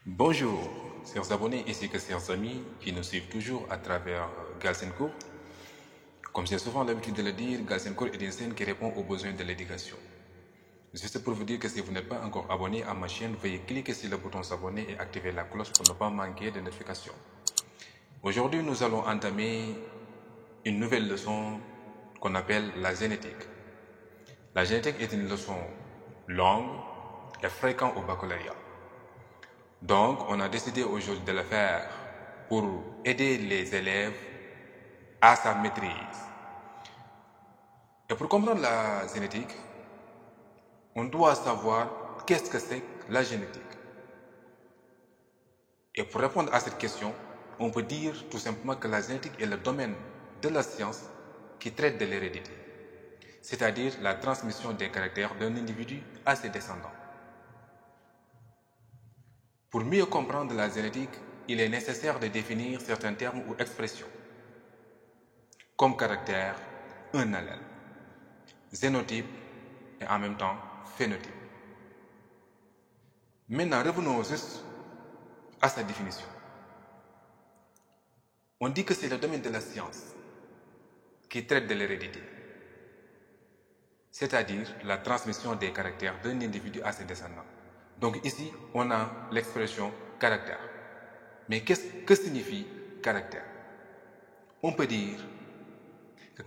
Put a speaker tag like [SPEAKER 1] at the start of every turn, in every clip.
[SPEAKER 1] Bonjour, chers abonnés ainsi que chers amis qui nous suivent toujours à travers Galsen Court. Comme j'ai souvent l'habitude de le dire, Galsen Court est une chaîne qui répond aux besoins de l'éducation. Juste pour vous dire que si vous n'êtes pas encore abonné à ma chaîne, veuillez cliquer sur le bouton s'abonner et activer la cloche pour ne pas manquer de notifications. Aujourd'hui, nous allons entamer une nouvelle leçon qu'on appelle la génétique. La génétique est une leçon longue et fréquente au baccalauréat. Donc, on a décidé aujourd'hui de le faire pour aider les élèves à sa maîtrise. Et pour comprendre la génétique, on doit savoir qu'est-ce que c'est que la génétique. Et pour répondre à cette question, on peut dire tout simplement que la génétique est le domaine de la science qui traite de l'hérédité, c'est-à-dire la transmission des caractères d'un individu à ses descendants. Pour mieux comprendre la génétique, il est nécessaire de définir certains termes ou expressions, comme caractère, un allèle, génotype et en même temps phénotype. Maintenant, revenons juste à sa définition. On dit que c'est le domaine de la science qui traite de l'hérédité, c'est-à-dire la transmission des caractères d'un individu à ses descendants. Donc ici, on a l'expression caractère. Mais que signifie caractère? On peut dire que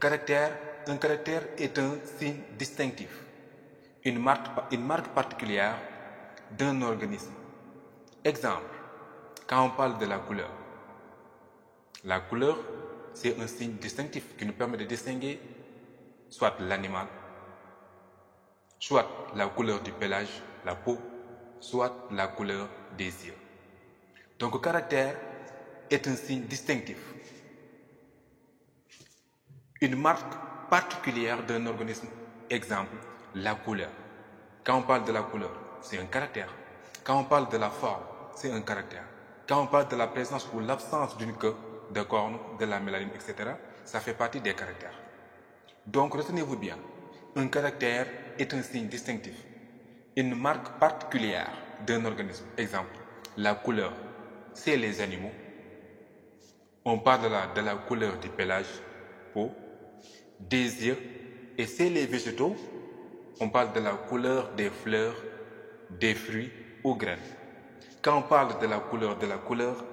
[SPEAKER 1] un caractère est un signe distinctif, une marque particulière d'un organisme. Exemple, quand on parle de la couleur, c'est un signe distinctif qui nous permet de distinguer soit l'animal, soit la couleur du pelage, la peau, soit la couleur des yeux. Donc, le caractère est un signe distinctif, une marque particulière d'un organisme. Exemple, la couleur. Quand on parle de la couleur, c'est un caractère. Quand on parle de la forme, c'est un caractère. Quand on parle de la présence ou l'absence d'une queue, de cornes, de la mélanine, etc., ça fait partie des caractères. Donc, retenez-vous bien, un caractère est un signe distinctif, une marque particulière d'un organisme. Exemple, la couleur, c'est les animaux. On parle là de la couleur du pelage, peau, des yeux, et c'est les végétaux. On parle de la couleur des fleurs, des fruits ou graines. Quand on parle de la couleur,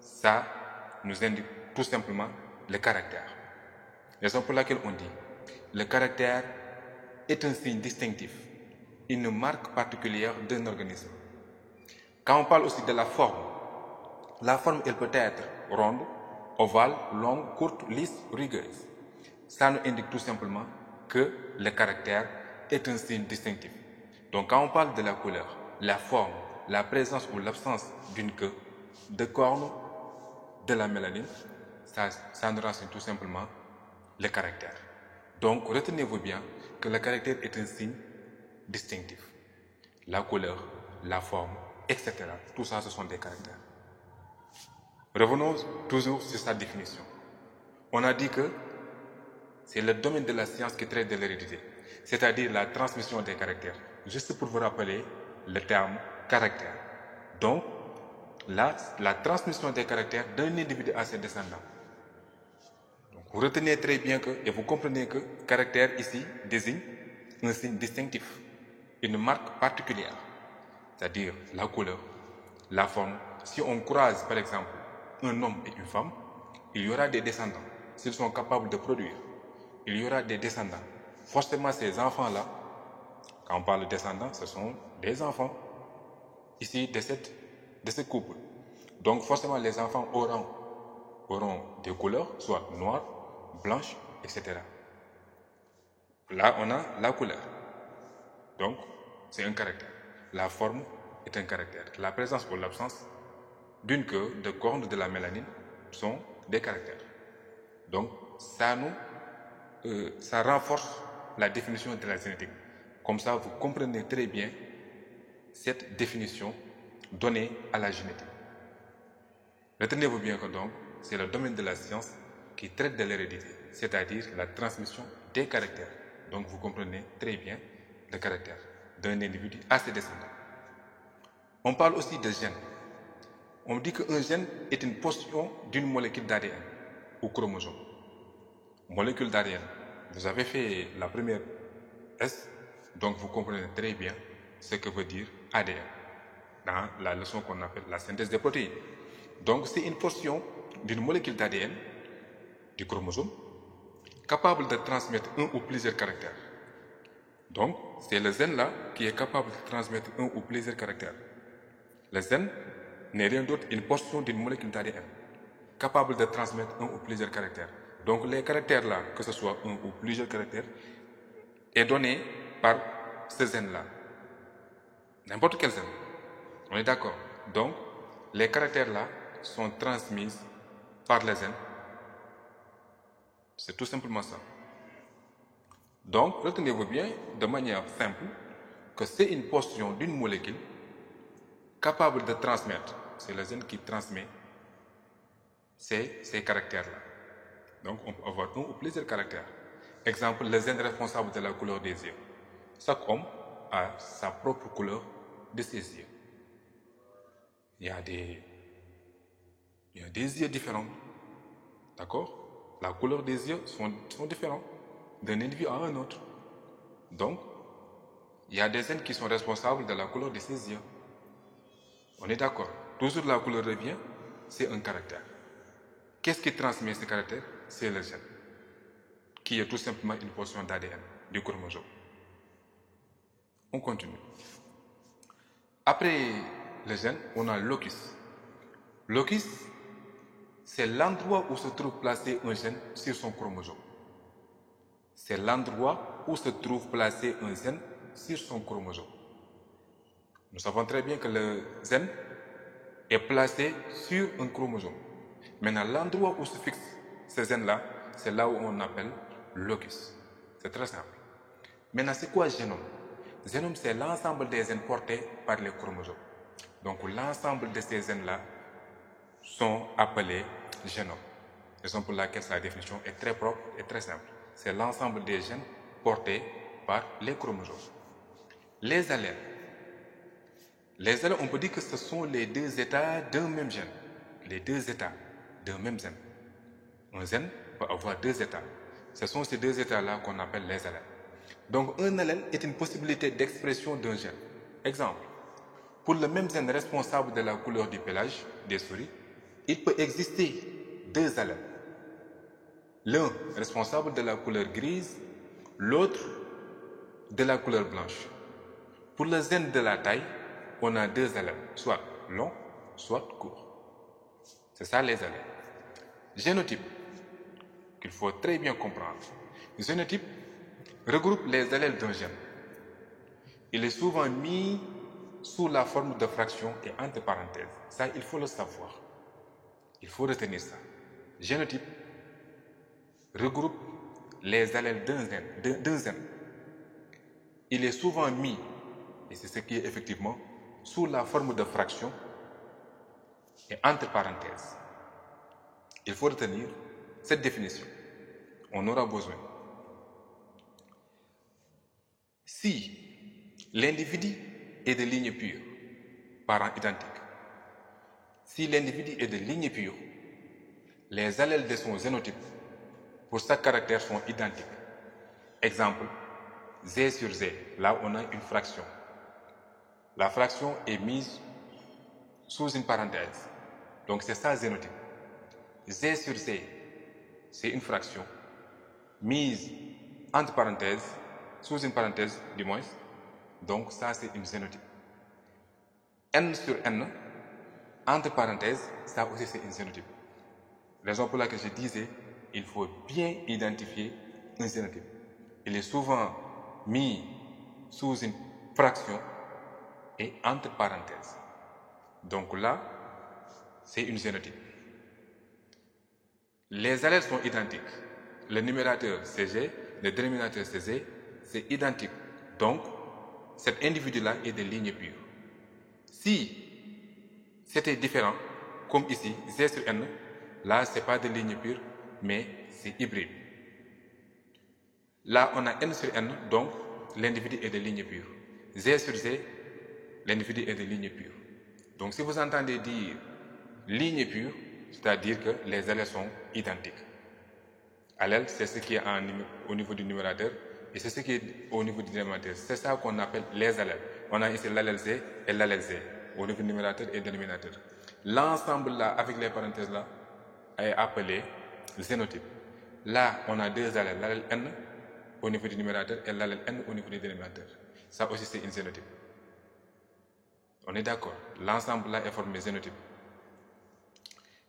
[SPEAKER 1] ça nous indique tout simplement le caractère. Raison pour laquelle on dit le caractère est un signe distinctif, une marque particulière d'un organisme. Quand on parle aussi de la forme elle peut être ronde, ovale, longue, courte, lisse, rugueuse. Ça nous indique tout simplement que le caractère est un signe distinctif. Donc quand on parle de la couleur, la forme, la présence ou l'absence d'une queue, de cornes, de la mélanine, ça nous renseigne tout simplement le caractère. Donc retenez-vous bien que le caractère est un signe distinctif. La couleur, la forme, etc. Tout ça, ce sont des caractères. Revenons toujours sur sa définition. On a dit que c'est le domaine de la science qui traite de l'hérédité, c'est-à-dire la transmission des caractères. Juste pour vous rappeler le terme caractère. Donc, la transmission des caractères d'un individu à ses descendants. Donc, vous retenez très bien que, et vous comprenez que caractère ici désigne un signe distinctif, une marque particulière, c'est-à-dire la couleur, la forme. Si on croise par exemple un homme et une femme, il y aura des descendants. S'ils sont capables de produire, il y aura des descendants. Forcément, ces enfants-là, quand on parle de descendants, ce sont des enfants ici de ce couple. Donc forcément, les enfants auront des couleurs, soit noires, blanches, etc. Là, on a la couleur. Donc, c'est un caractère. La forme est un caractère. La présence ou l'absence d'une queue, de cornes, de la mélanine sont des caractères. Donc, ça renforce la définition de la génétique. Comme ça, vous comprenez très bien cette définition donnée à la génétique. Retenez-vous bien que donc, c'est le domaine de la science qui traite de l'hérédité, c'est-à-dire la transmission des caractères. Donc, vous comprenez très bien le caractère d'un individu à ses descendants. On parle aussi de gènes. On dit qu'un gène est une portion d'une molécule d'ADN ou chromosome. Molécule d'ADN. Vous avez fait la première S, donc vous comprenez très bien ce que veut dire ADN dans la leçon qu'on appelle la synthèse des protéines. Donc c'est une portion d'une molécule d'ADN du chromosome capable de transmettre un ou plusieurs caractères. Donc c'est le gène là qui est capable de transmettre un ou plusieurs caractères. Le gène n'est rien d'autre qu'une portion d'une molécule d'ADN capable de transmettre un ou plusieurs caractères. Donc les caractères là, que ce soit un ou plusieurs caractères, est donné par ce gène là. N'importe quel gène. On est d'accord. Donc les caractères là sont transmis par les gènes. C'est tout simplement ça. Donc retenez-vous bien de manière simple que c'est une portion d'une molécule capable de transmettre. C'est le gène qui transmet ces caractères-là. Donc, on peut avoir un ou plusieurs caractères. Exemple, le gène responsable de la couleur des yeux. Chaque homme a sa propre couleur de ses yeux. Il y a des yeux différents. D'accord? La couleur des yeux sont différents d'un individu à un autre. Donc, il y a des gènes qui sont responsables de la couleur de ses yeux. On est d'accord. Toujours la couleur revient, c'est un caractère. Qu'est-ce qui transmet ce caractère? C'est le gène, qui est tout simplement une portion d'ADN du chromosome. On continue. Après le gène, on a locus. Locus, c'est l'endroit où se trouve placé un gène sur son chromosome. C'est l'endroit où se trouve placé un gène sur son chromosome. Nous savons très bien que le gène est placé sur un chromosome. Maintenant, l'endroit où se fixe ce gène-là, c'est là où on appelle locus. C'est très simple. Maintenant, c'est quoi génome? Génome, c'est l'ensemble des gènes portés par les chromosomes. Donc, l'ensemble de ces gènes-là sont appelés génomes. Raison pour laquelle sa définition est très propre et très simple. C'est l'ensemble des gènes portés par les chromosomes. Les allèles. Les allèles, on peut dire que ce sont les deux états d'un même gène. Les deux états d'un même gène. Un gène peut avoir deux états. Ce sont ces deux états-là qu'on appelle les allèles. Donc, un allèle est une possibilité d'expression d'un gène. Exemple, pour le même gène responsable de la couleur du pelage des souris, il peut exister deux allèles. L'un responsable de la couleur grise, l'autre de la couleur blanche. Pour le gène de la taille, on a deux allèles, soit long, soit court. C'est ça les allèles. Génotype, qu'il faut très bien comprendre. Le génotype regroupe les allèles d'un gène. Il est souvent mis sous la forme de fractions et entre parenthèses. Ça, il faut le savoir. Il faut retenir ça. Génotype regroupe les allèles d'un gène. Il est souvent mis, et c'est ce qui est effectivement, sous la forme de fractions et entre parenthèses. Il faut retenir cette définition. On aura besoin. Si l'individu est de ligne pure, parents identiques, si l'individu est de ligne pure, les allèles de son génotype pour chaque caractère sont identiques. Exemple, Z sur Z, là on a une fraction. La fraction est mise sous une parenthèse. Donc c'est ça génotype. Z sur Z, c'est une fraction mise entre parenthèses, sous une parenthèse du moins. Donc ça c'est une génotype. N sur N, entre parenthèses, ça aussi c'est une génotype. Raison pour laquelle je disais, il faut bien identifier un génotype. Il est souvent mis sous une fraction et entre parenthèses. Donc là, c'est une génotype. Les allèles sont identiques. Le numérateur c'est G, le dénominateur c'est Z, c'est identique. Donc, cet individu-là est de ligne pure. Si c'était différent, comme ici, Z sur N, là, ce n'est pas de ligne pure, mais c'est hybride. Là, on a N sur N, donc l'individu est de ligne pure. Z sur Z, l'individu est de ligne pure. Donc, si vous entendez dire Ligne pure, c'est-à-dire que les allèles sont identiques. Allèle, c'est ce qui est au niveau du numérateur et c'est ce qui est au niveau du dénominateur. C'est ça qu'on appelle les allèles. On a ici l'allèle Z et l'allèle Z au niveau du numérateur et dénominateur. L'ensemble là, avec les parenthèses là, est appelé zénotype. Là, on a deux allèles, l'allèle N au niveau du numérateur et l'allèle N au niveau du dénominateur. Ça aussi, c'est une zénotype. On est d'accord. L'ensemble là est formé zénotype.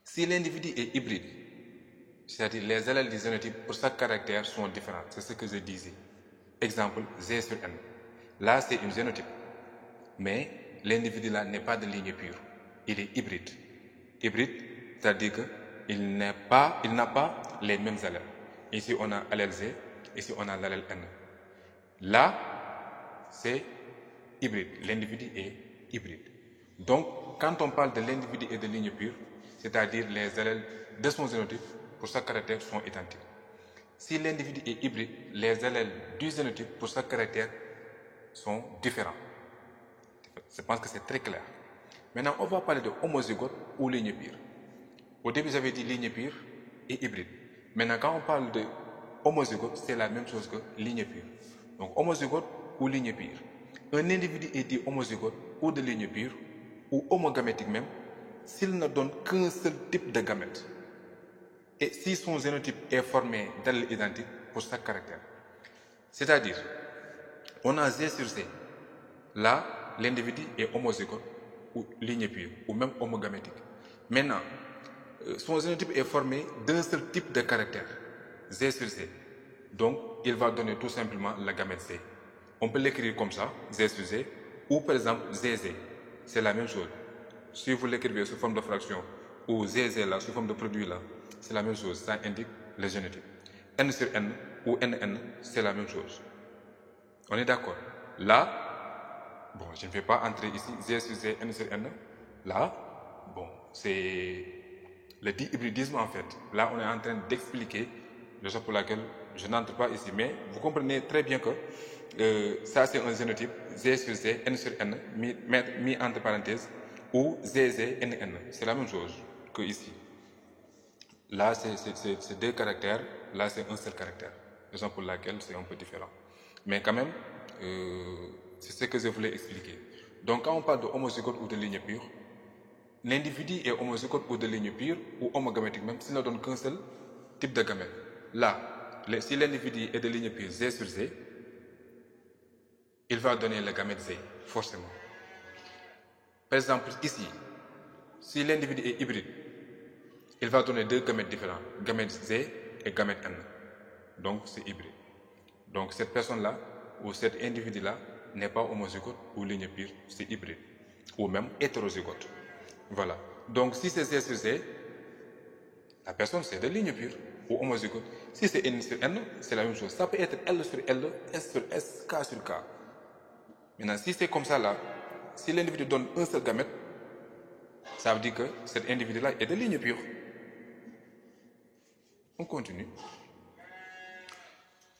[SPEAKER 1] Si l'individu est hybride, c'est-à-dire les allèles du zénotype pour chaque caractère sont différents. C'est ce que je disais. Exemple, Z sur N. Là, c'est une zénotype. Mais l'individu là n'est pas de ligne pure. Il est hybride. Hybride, c'est-à-dire qu'il n'a pas les mêmes allèles. Ici, on a allèle Z. Ici, on a l'allèle N. Là, c'est hybride. L'individu est hybride. Donc, quand on parle de l'individu et de ligne pure, c'est-à-dire les allèles de son zénotype, pour chaque caractère, sont identiques. Si l'individu est hybride, les allèles du zénotype pour chaque caractère sont différents. Je pense que c'est très clair. Maintenant, on va parler de homozygote ou ligne pure. Au début, j'avais dit ligne pure et hybride. Maintenant, quand on parle de homozygote, c'est la même chose que ligne pure. Donc, homozygote ou ligne pure. Un individu est dit homozygote ou de ligne pure, ou homogamétique même, s'il ne donne qu'un seul type de gamète. Et si son zénotype est formé d'allèles identiques pour chaque caractère. C'est-à-dire, on a Z sur Z. Là, l'individu est homozygote ou ligne pure, ou même homogamétique. Maintenant, son zénotype est formé d'un seul type de caractère, Z sur Z. Donc, il va donner tout simplement la gamète Z. On peut l'écrire comme ça, Z sur Z, ou par exemple ZZ. C'est la même chose. Si vous l'écrivez sous forme de fraction, ou ZZ là, sous forme de produit là, c'est la même chose. Ça indique le génotype. N sur N ou NN, c'est la même chose. On est d'accord. Là, bon, je ne vais pas entrer ici, Z sur Z, N sur N. Là, bon, c'est le dihybridisme en fait. Là, on est en train d'expliquer, raison pour laquelle je n'entre pas ici. Mais vous comprenez très bien que ça, c'est un génotype, Z sur Z, N sur N, mis entre parenthèses, ou ZZ, NN. C'est la même chose que ici. Là, c'est deux caractères. Là, c'est un seul caractère. Raison pour laquelle c'est un peu différent. Mais quand même, c'est ce que je voulais expliquer. Donc, quand on parle de homozygote ou de ligne pure, l'individu est homozygote ou de ligne pure, ou homogamétique même, s'il ne donne qu'un seul type de gamète. Là, si l'individu est de ligne pure Z sur Z, il va donner le gamète Z, forcément. Par exemple, ici, si l'individu est hybride, il va donner deux gamètes différents, gamète Z et gamète N. Donc, c'est hybride. Donc, cette personne-là, ou cet individu-là, n'est pas homozygote ou ligne pure, c'est hybride. Ou même hétérozygote. Voilà. Donc, si c'est Z sur Z, la personne, c'est de ligne pure ou homozygote. Si c'est N sur N, c'est la même chose. Ça peut être L sur L, S sur S, K sur K. Maintenant, si c'est comme ça là, si l'individu donne un seul gamète, ça veut dire que cet individu-là est de ligne pure. On continue.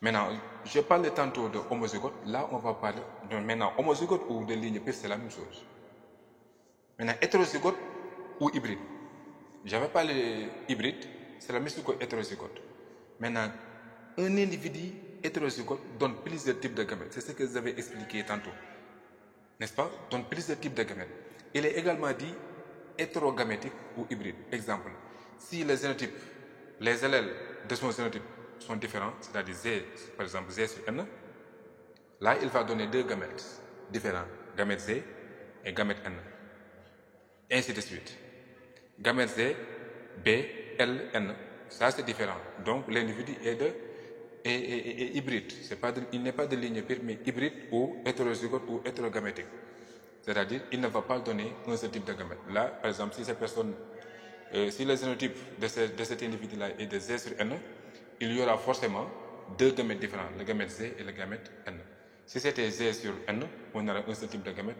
[SPEAKER 1] Maintenant, je parlais tantôt de homozygote. Là, on va parler de maintenant homozygote ou de ligne pure, c'est la même chose. Maintenant, hétérozygote ou hybride. J'avais parlé hybride, c'est la même chose que hétérozygote. Maintenant, un individu hétérozygote donne plusieurs types de gamètes. C'est ce que vous avez expliqué tantôt. N'est-ce pas? Donne plusieurs types de gamètes. Il est également dit hétérogamétique ou hybride. Exemple, si les génotypes, les allèles de son génotype sont différents, c'est-à-dire Z, par exemple Z sur N, là, il va donner deux gamètes différents, gamète Z et gamète N. Et ainsi de suite. Gamète Z, B, L, N, ça c'est différent. Donc, l'individu est hybride. Il n'est pas de ligne pure, mais hybride ou hétérozygote ou hétérogamétique. C'est-à-dire, il ne va pas donner un seul type de gamète. Là, par exemple, si cette personne, si le génotype de cet individu-là est de Z sur N, il y aura forcément deux gamètes différents, le gamète Z et le gamète N. Si c'était Z sur N, on aura un seul type de gamète.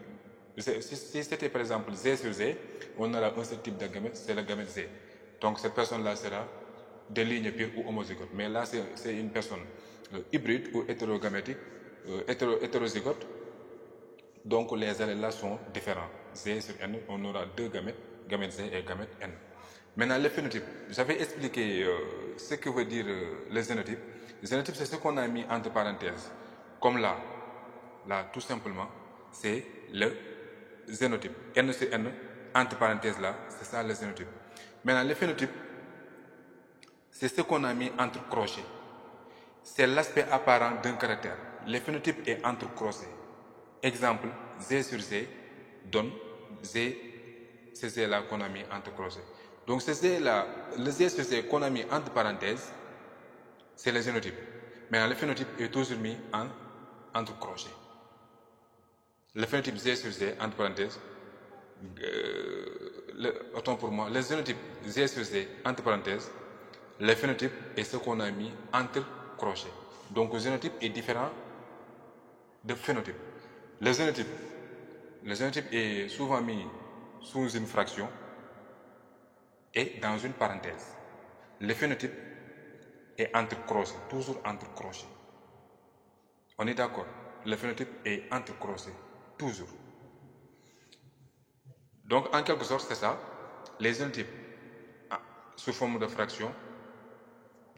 [SPEAKER 1] Si c'était par exemple Z sur Z, on aura un seul type de gamète, c'est le gamète Z. Donc cette personne-là sera de ligne pure ou homozygote. Mais là, c'est une personne hybride ou hétérogamétique, hétérozygote. Donc les allèles là sont différents. Z sur N, on aura deux gamètes. gamète Z et gamète N. Maintenant, les phénotypes. J'avais expliqué ce que veut dire le génotype. Le génotype, c'est ce qu'on a mis entre parenthèses. Comme là, tout simplement, c'est le génotype. N sur N, entre parenthèses là, c'est ça le génotype. Maintenant, le phénotype, c'est ce qu'on a mis entre crochets. C'est l'aspect apparent d'un caractère. Le phénotype est entre crochets. Exemple, Z sur Z donne Z, c'est Z là qu'on a mis entre crochets. Donc ce Z là, le Z sur Z qu'on a mis entre parenthèses, c'est le génotype. Maintenant, le phénotype est toujours mis entre crochets. Le phénotype Z sur Z, entre parenthèses, autant pour moi, le génotype Z sur Z, entre parenthèses, le phénotype est ce qu'on a mis entre crochets. Donc le génotype est différent de phénotype. Le génotype est souvent mis sous une fraction et dans une parenthèse. Le phénotype est entre crochets, toujours entre crochets. On est d'accord? Le phénotype est entre crochets, toujours. Donc, en quelque sorte, c'est ça. Les génotypes sous forme de fraction,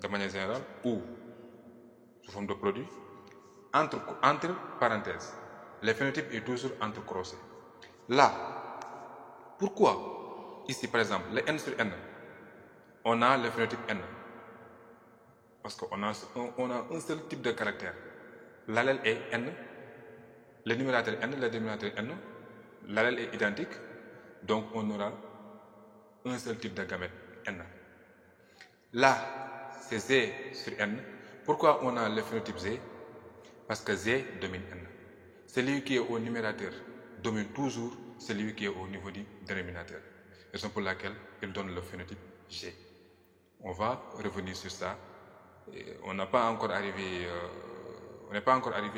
[SPEAKER 1] de manière générale, ou sous forme de produit, entre parenthèses. Le phénotype est toujours entre crochets. Là, pourquoi ici, par exemple, le N sur N, on a le phénotype N? Parce qu'on a un seul type de caractère. L'allèle est N, le numérateur N, le dénominateur N, l'allèle est identique, donc on aura un seul type de gamète N. Là, c'est Z sur N. Pourquoi on a le phénotype Z? Parce que Z domine N. Celui qui est au numérateur domine toujours celui qui est au niveau du dénominateur. Raison pour laquelle il donne le phénotype G. On va revenir sur ça. On n'est pas encore arrivé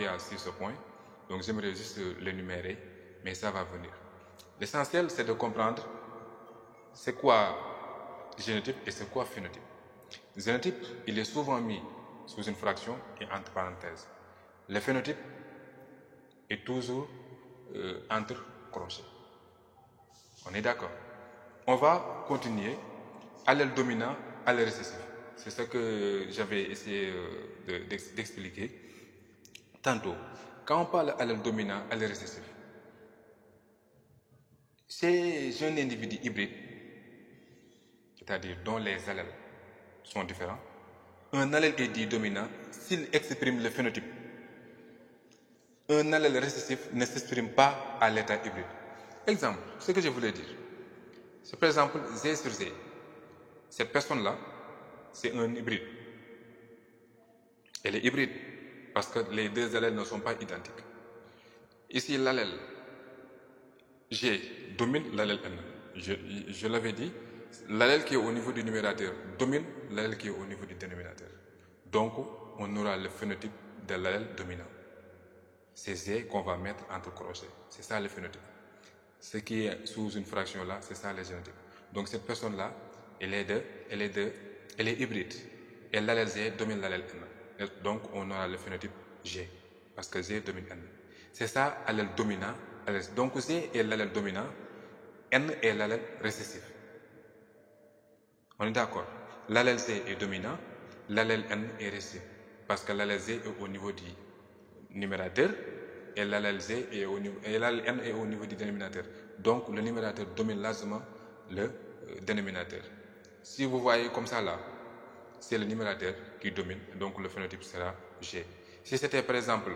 [SPEAKER 1] à ce point. Donc j'aimerais juste l'énumérer, mais ça va venir. L'essentiel, c'est de comprendre c'est quoi génotype et c'est quoi phénotype. Le génotype, il est souvent mis sous une fraction et entre parenthèses. Le phénotype est toujours entre crochets. On est d'accord? On va continuer. Allèle dominant, allèle récessif. C'est ce que j'avais essayé d'expliquer tantôt. Quand on parle allèle dominant, allèle récessif, c'est un individu hybride, c'est-à-dire dont les allèles sont différents. Un allèle est dit dominant s'il exprime le phénotype. Un allèle récessif ne s'exprime pas à l'état hybride. Exemple, ce que je voulais dire, c'est par exemple Z sur Z. Cette personne-là, c'est un hybride. Elle est hybride parce que les deux allèles ne sont pas identiques. Ici, l'allèle G domine l'allèle N. Je l'avais dit, l'allèle qui est au niveau du numérateur domine l'allèle qui est au niveau du dénominateur. Donc, on aura le phénotype de l'allèle dominant. C'est Z qu'on va mettre entre crochets. C'est ça le phénotype. Ce qui est sous une fraction là, c'est ça le génotype. Donc cette personne-là, elle est hybride. Et l'allèle Z domine l'allèle N. Et donc on aura le phénotype G, parce que Z domine N. C'est ça allèle dominant. Donc Z est l'allèle dominant, N est l'allèle récessif. On est d'accord? L'allèle Z est dominant, l'allèle N est récessif. Parce que l'allèle Z est au niveau du numérateur et l'allèle N est au niveau du dénominateur. Donc le numérateur domine largement le dénominateur. Si vous voyez comme ça là, c'est le numérateur qui domine, donc le phénotype sera G. Si c'était par exemple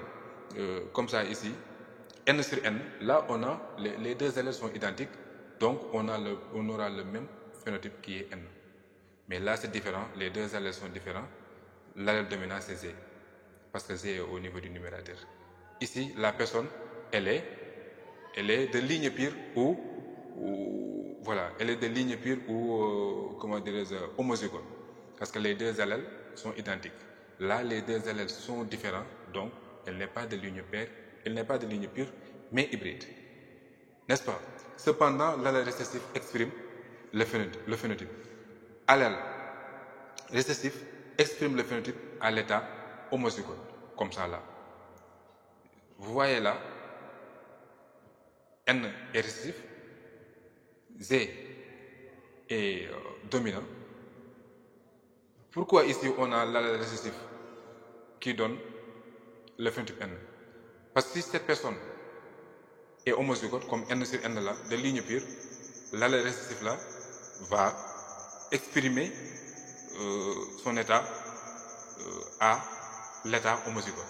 [SPEAKER 1] comme ça ici, N sur N, là on a les deux allèles sont identiques, donc on aura le même phénotype qui est N. Mais là c'est différent, les deux allèles sont différents, l'allèle dominant c'est Z, parce que Z est au niveau du numérateur. Ici, la personne, elle est de ligne pure elle est de ligne pure ou comment dirais-je, homozygote, parce que les deux allèles sont identiques. Là, les deux allèles sont différents, donc elle n'est pas de ligne pure, mais hybride, n'est-ce pas? Cependant, l'allèle récessif exprime le phénotype. Allèle récessif exprime le phénotype à l'état homozygote, comme ça là. Vous voyez là, N est récessif, Z est dominant. Pourquoi ici on a l'allèle récessif qui donne le phénotype N? Parce que si cette personne est homozygote, comme N sur N là, de ligne pure, l'allèle récessif là va exprimer son état à l'état homozygote.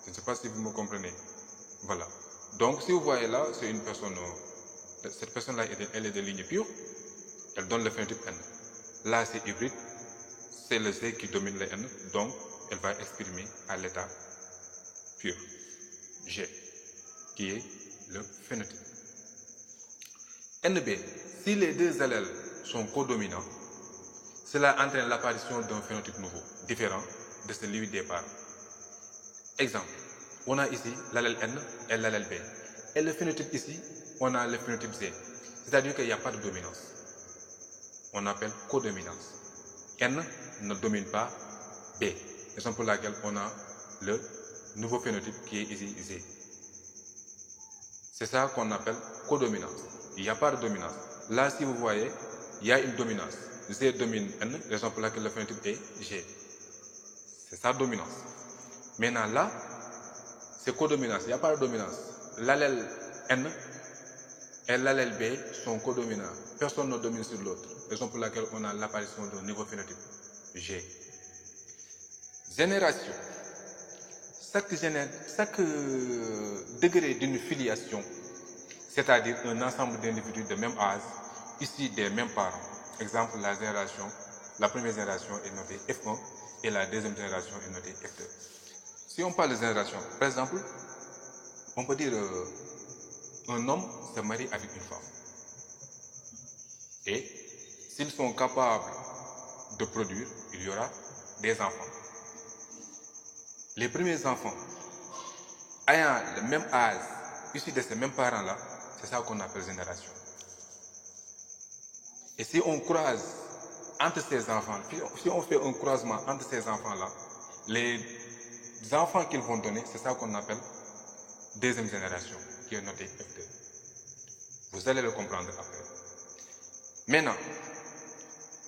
[SPEAKER 1] Je ne sais pas si vous me comprenez. Voilà. Donc, si vous voyez là, c'est une personne, cette personne-là, elle est de ligne pure, elle donne le phénotype N. Là, c'est hybride, c'est le C qui domine le N, donc elle va exprimer à l'état pur, G, qui est le phénotype. NB, si les deux allèles sont codominants, cela entraîne l'apparition d'un phénotype nouveau, différent de celui des parents. Exemple, on a ici l'allèle N et l'allèle B. Et le phénotype ici, on a le phénotype C. C'est-à-dire qu'il n'y a pas de dominance. On appelle codominance. N ne domine pas B. Raison pour laquelle on a le nouveau phénotype qui est ici Z. C'est ça qu'on appelle codominance. Il n'y a pas de dominance. Là, si vous voyez, il y a une dominance. Z domine N, raison pour laquelle le phénotype est G. C'est sa dominance. Maintenant, là, c'est codominance. Il n'y a pas de dominance. L'allèle N et l'allèle B sont codominants. Personne ne domine sur l'autre. Raison pour laquelle on a l'apparition d'un nouveau phénotype G. Génération. Chaque degré d'une filiation, c'est-à-dire un ensemble d'individus de même âge, issus des mêmes parents. Exemple, la première génération est notée F1 et la deuxième génération est notée F2. Si on parle de génération, par exemple, on peut dire un homme se marie avec une femme. Et s'ils sont capables de produire, il y aura des enfants. Les premiers enfants ayant le même âge, issus de ces mêmes parents-là, c'est ça qu'on appelle génération. Et si on croise entre ces enfants, si on fait un croisement entre ces enfants-là, les enfants qu'ils vont donner, c'est ça qu'on appelle deuxième génération, qui est notée F2. Vous allez le comprendre après. Maintenant,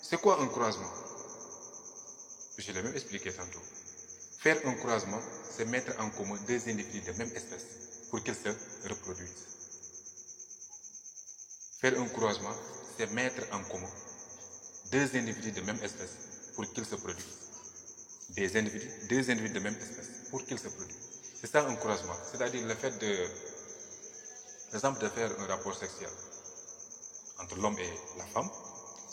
[SPEAKER 1] c'est quoi un croisement? Je l'ai même expliqué tantôt. Faire un croisement, c'est mettre en commun deux individus de même espèce pour qu'ils se reproduisent. Faire un croisement, c'est mettre en commun deux individus de même espèce pour qu'ils se produisent. Deux individus de même espèce pour qu'ils se produisent. C'est ça un croisement. C'est-à-dire le fait par exemple, de faire un rapport sexuel entre l'homme et la femme,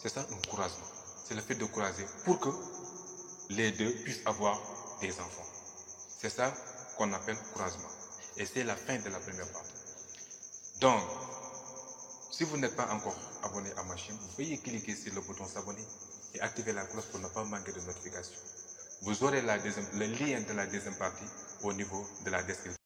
[SPEAKER 1] c'est ça un croisement. C'est le fait de croiser pour que les deux puissent avoir des enfants. C'est ça qu'on appelle croisement. Et c'est la fin de la première partie. Donc, si vous n'êtes pas encore abonné à ma chaîne, veuillez cliquer sur le bouton s'abonner et activer la cloche pour ne pas manquer de notifications. Vous aurez le lien de la deuxième partie au niveau de la description.